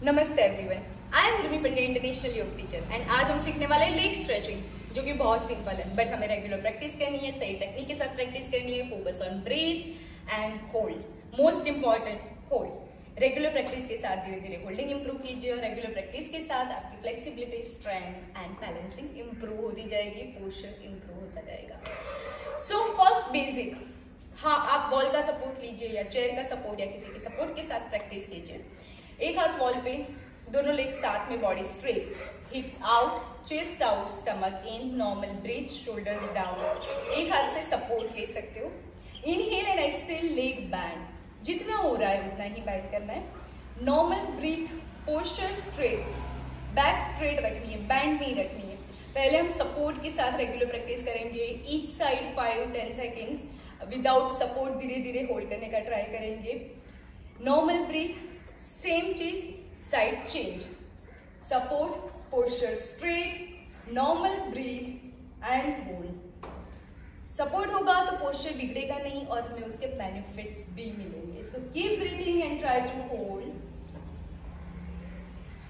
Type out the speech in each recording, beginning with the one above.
नमस्ते everyone, I am Rimi Pande, international योग teacher and आज हम सीखने वाले हैं लेग स्ट्रेचिंग, जो कि बहुत सिंपल है बट हमें रेगुलर प्रैक्टिस करनी है, सही टेक्निक के साथ प्रैक्टिस करनी है। Focus on breath and hold, most important hold. Regular practice के साथ धीरे धीरे होल्डिंग इंप्रूव कीजिए और रेगुलर प्रैक्टिस के साथ आपकी flexibility, strength and balancing improve होती जाएगी, पोस्चर इंप्रूव होता जाएगा। सो फर्स्ट बेसिक, हाँ आप वॉल का सपोर्ट लीजिए या चेयर का सपोर्ट या किसी के सपोर्ट के साथ प्रैक्टिस कीजिए। एक हाथ वॉल पे, दोनों लेग साथ में, body straight, हिप्स out, chest out, stomach इन, नॉर्मल ब्रीथ, शोल्डर्स डाउन। एक हाथ से सपोर्ट ले सकते हो। Inhale and exhale, leg band, जितना हो रहा है उतना ही बैंड करना है। Normal breathe, posture straight, back straight रखनी है, बैंड नहीं रखनी है। पहले हम सपोर्ट के साथ रेगुलर प्रैक्टिस करेंगे। Each side 5-10 seconds without support धीरे धीरे होल्ड करने का ट्राई करेंगे। नॉर्मल ब्रीथ, सेम चीज, side change, support, posture straight, normal breath and hold. Support होगा तो पोस्चर बिगड़ेगा नहीं और हमें उसके बेनिफिट्स भी मिलेंगे। So keep breathing and try to hold.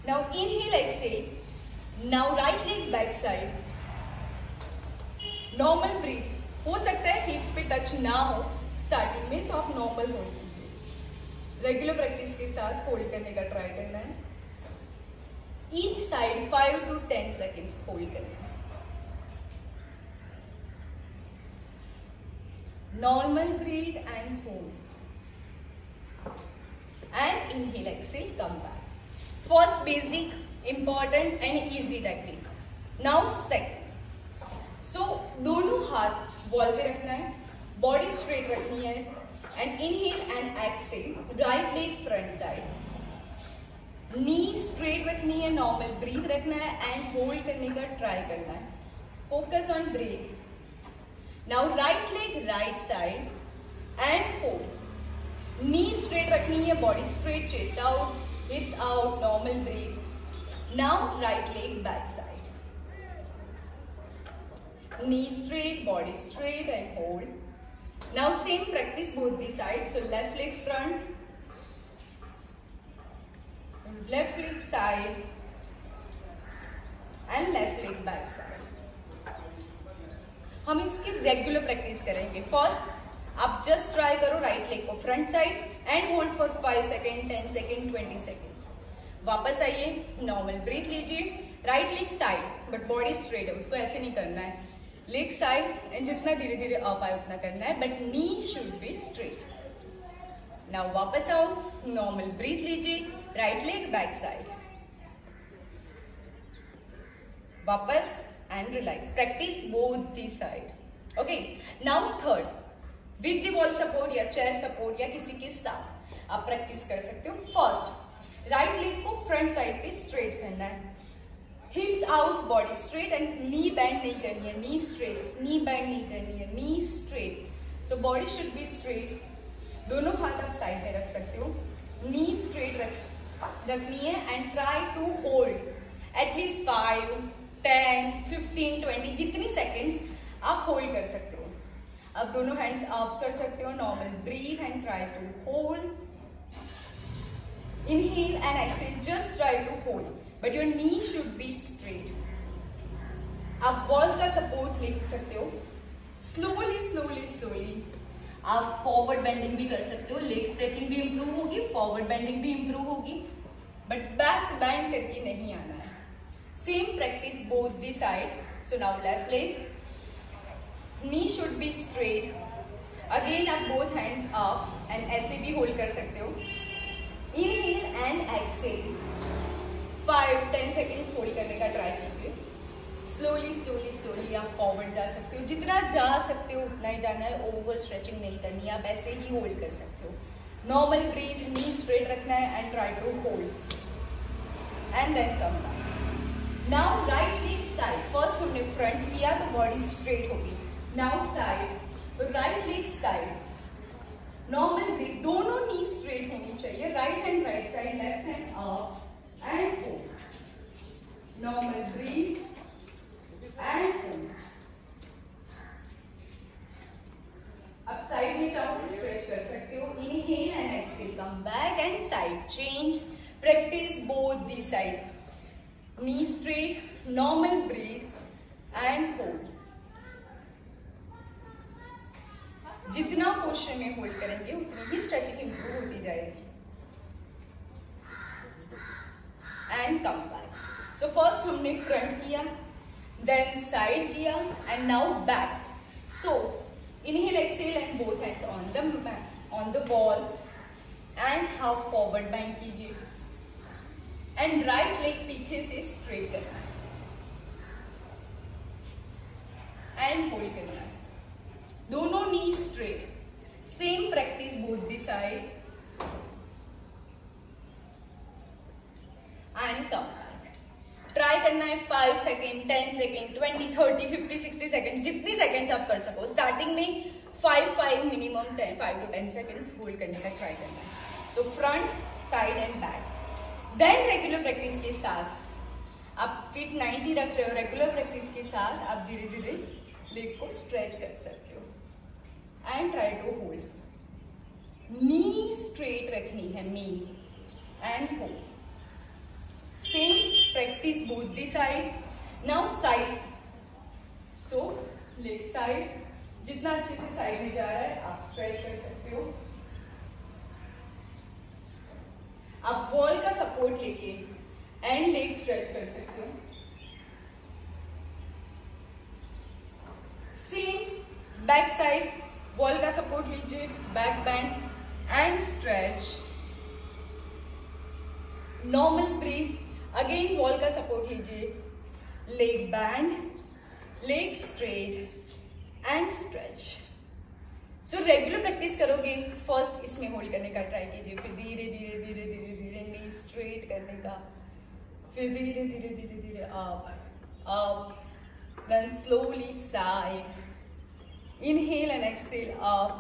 Now inhale, exhale. Now right leg back side, normal breath. हो सकता है हिप्स पे टच ना हो स्टार्टिंग में, तो आप नॉर्मल होल्ड कीजिए। रेगुलर प्रैक्टिस के साथ होल्ड करने का ट्राई करना है। ईच साइड 5-10 सेकेंड्स होल्ड करना है। Normal breathe and hold and inhale, exhale, come back. First basic, important and easy technique. Now second. So दोनों हाथ वॉल पे रखना है, बॉडी स्ट्रेट रखनी है and inhale and exhale, right leg front side, knee straight रखनी है, normal breath रखना है एंड होल्ड करने का ट्राई करना है। Focus on breathe. Now right leg right side and hold. Knee straight रखनी है, body straight, chest out, hips out, normal breathe. Now right leg back side, knee straight, body straight and hold. Now same practice both the sides. So left leg front, left leg side and left leg back side. हम इसकी regular practice करेंगे। First आप just try करो right leg को front side and hold for 5 second, 10 second, 20 seconds. वापस आइए, normal breath लीजिए, right leg side but body straight है, उसको ऐसे नहीं करना है। लेग साइड एंड जितना धीरे धीरे अप आए उतना करना है, but knee should be straight. Now वापस आओ, नॉर्मल ब्रीथ लीजिए, राइट लेग बैक साइड, वापस and relax. Practice both the side. Okay, now third, with the wall support या चेयर सपोर्ट या किसी के साथ आप प्रैक्टिस कर सकते हो। फर्स्ट, राइट लेग को फ्रंट साइड पे स्ट्रेट करना है, हिप्स out, body straight and knee band नहीं करनी है, नी स्ट्रेट, नी बैंड नहीं करनी है, knee straight. So body should be straight. दोनों हाथ आप साइड में रख सकते हो, नी स्ट्रेट रखनी है and try to hold at least 5, 10, 15, 20, जितनी सेकेंड्स आप होल्ड कर सकते हो। अब दोनों हैंड्स अप कर सकते हो, normal breathe and try to hold. Inhale and exhale, just try to hold but your knee should be straight। आप वॉल का सपोर्ट ले सकते हो। स्लोली स्लोली स्लोली आप फॉरवर्ड बेंडिंग भी कर सकते हो, लेग स्ट्रेचिंग भी इंप्रूव होगी, फॉरवर्ड बेंडिंग भी इंप्रूव होगी, बट बैक बेंड करके नहीं आना है। Same practice both the side. So now left leg, knee should be straight. Again आप बोथ हैंड्स अप एंड ऐसे भी होल्ड कर सकते हो। Inhale and exhale, 5-10 seconds hold करने का ट्राई कीजिए। स्लोली स्लोली स्लोली आप फॉरवर्ड जा सकते हो, जितना जा सकते हो उतना ही जाना है, ओवर स्ट्रेचिंग नहीं करनी है, आप ऐसे ही होल्ड कर सकते हो। नॉर्मल ब्रीथ, नी स्ट्रेट रखना है and try to hold and then come back. Now right leg side, first हमने फ्रंट किया तो बॉडी स्ट्रेट होगी। Now side, right leg side, normal breathe, दोनों नी स्ट्रेट होनी चाहिए। Right hand right side, left hand up and hold, normal breathe and hold। अब side में चाहो तो स्ट्रेच कर सकते हो। Inhale and exhale, come back and side change. Practice practice both the side. Knee straight, normal breathe and hold. जितना posture में hold करेंगे उतनी ही स्ट्रेचिंग इंप्रूव होती जाएगी. And come back. So first हमने फ्रंट किया, देन साइड किया and now back. So inhale exhale and both hands on the wall and half forward bend कीजिए एंड राइट लेग पीछे से स्ट्रेट करना है एंड होल्ड करना है. दोनों knee straight. Same practice both the side and come back. Try करना है 5 सेकेंड, 10 सेकेंड, 20, 30, 50, 60 सेकेंड, जितनी सेकेंड्स आप कर सको. स्टार्टिंग में 5 मिनिमम 5 to 10 सेकेंड्स होल्ड करने का ट्राई करना है. So front, side and back. Then regular practice के साथ आप फिट 90 रख रहे हो. रेगुलर प्रैक्टिस के साथ आप धीरे धीरे लेग को स्ट्रेच कर सकते हो and try to hold. Knee straight रखनी है, knee and hold. Same practice both the side. Now side. So leg side, जितना अच्छे से साइड में जा रहा है आप स्ट्रेच कर सकते हो. आप वॉल का सपोर्ट लेके एंड लेग स्ट्रेच कर सकते हो. सेम बैक साइड, वॉल का सपोर्ट लीजिए, back bend and stretch. Normal breath. Again wall का सपोर्ट लीजिए, leg band, leg straight and stretch. So regular practice करोगे. फर्स्ट इसमें होल्ड करने का ट्राई कीजिए, फिर धीरे धीरे धीरे धीरे धीरे नी स्ट्रेट करने का, फिर धीरे धीरे धीरे धीरे up up, then slowly side. Inhale and exhale up.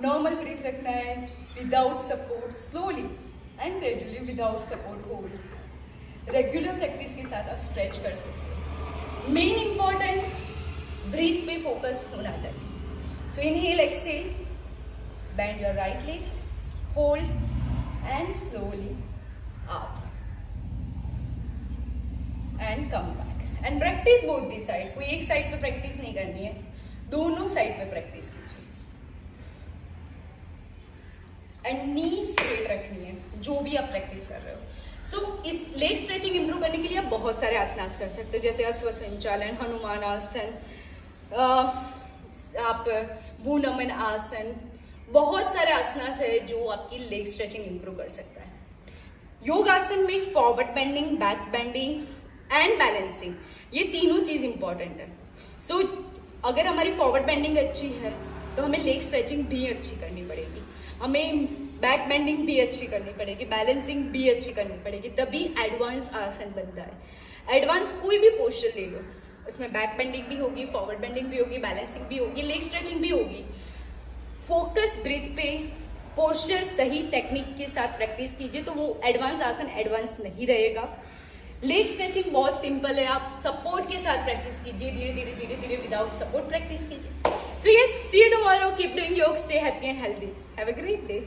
Normal breath रखना है without support, slowly and gradually without support hold. Regular practice के साथ आप स्ट्रेच कर सकते हो. मेन इंपॉर्टेंट ब्रीथ पे फोकस होना चाहिए. So inhale exhale, bend your right leg, hold and slowly up and come back. And practice both the side. कोई एक साइड पे प्रैक्टिस नहीं करनी है, दोनों साइड पे प्रैक्टिस कीजिए. एंड नी स्ट्रेट रखनी है जो भी आप प्रैक्टिस कर रहे हो. सो इस लेग स्ट्रेचिंग इंप्रूव करने के लिए आप बहुत सारे आसनास कर सकते हो, जैसे अश्व संचालन, हनुमान आसन, आप भूनमन आसन. बहुत सारे आसनास है जो आपकी लेग स्ट्रेचिंग इंप्रूव कर सकता है. योग आसन में forward bending, back bending and balancing, ये तीनों चीज इंपॉर्टेंट है. सो अगर हमारी फॉरवर्ड बेंडिंग अच्छी है तो हमें लेग स्ट्रेचिंग भी अच्छी करनी पड़ेगी, हमें बैक बेंडिंग भी अच्छी करनी पड़ेगी, बैलेंसिंग भी अच्छी करनी पड़ेगी, तभी एडवांस आसन बनता है. एडवांस कोई भी पोस्चर ले लो, उसमें बैक बेंडिंग भी होगी, फॉरवर्ड बेंडिंग भी होगी, बैलेंसिंग भी होगी, लेग स्ट्रेचिंग भी होगी. फोकस ब्रीथ पे, पोस्चर सही टेक्निक के साथ प्रैक्टिस कीजिए तो वो एडवांस आसन एडवांस नहीं रहेगा. लेग स्ट्रेचिंग बहुत सिंपल है, आप सपोर्ट के साथ प्रैक्टिस कीजिए, धीरे धीरे धीरे धीरे विदाउट सपोर्ट प्रैक्टिस कीजिए. So yes, see you tomorrow. Keep doing yoga, stay happy and healthy. Have a great day.